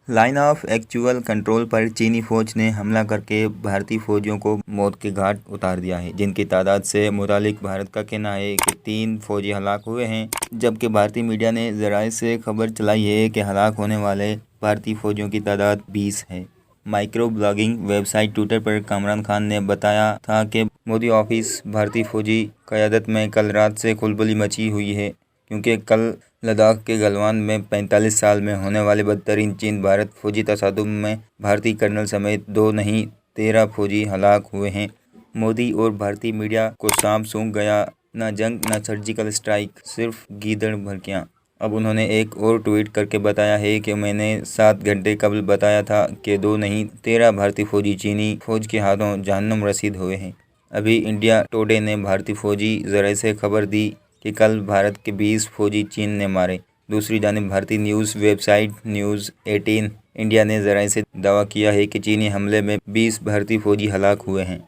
Line of actual control पर चीनी फौज ने हमला करके भारतीय फौजियों को मौत के घाट उतार दिया है, जिनकी तादाद से मुतालिक भारत का कहना है कि 3 फौजी हलाक हुए हैं, जबकि भारतीय मीडिया ने ज़राए से खबर चलाई है कि हलाक होने वाले भारतीय फौजियों की तादाद 20 है। माइक्रो ब्लॉगिंग वेबसाइट ट्विटर पर कामरान खान ने बताया था कि मोदी ऑफिस भारतीय फौजी क़यादत में कल रात से खलबली मची हुई है, क्योंकि कल लद्दाख के गलवान में 45 साल में होने वाले बदतरीन चीन भारत फौजी तसादुम में भारतीय कर्नल समेत 2 नहीं 13 फौजी हलाक हुए हैं। मोदी और भारतीय मीडिया को सांप सूंघ गया, न जंग न सर्जिकल स्ट्राइक, सिर्फ गीदड़ भड़कियां। अब उन्होंने एक और ट्वीट करके बताया है कि मैंने 7 घंटे कबल बताया था कि 2 नहीं 13 भारतीय फौजी चीनी फौज के हाथों जहन्नुम रसीद हुए हैं। अभी इंडिया टुडे ने भारतीय फौजी ज़राए से खबर दी कि कल भारत के 20 फौजी चीन ने मारे। दूसरी जानिब भारतीय न्यूज़ वेबसाइट न्यूज़ 18 इंडिया ने ज़राए से दावा किया है कि चीनी हमले में 20 भारतीय फौजी हलाक हुए हैं।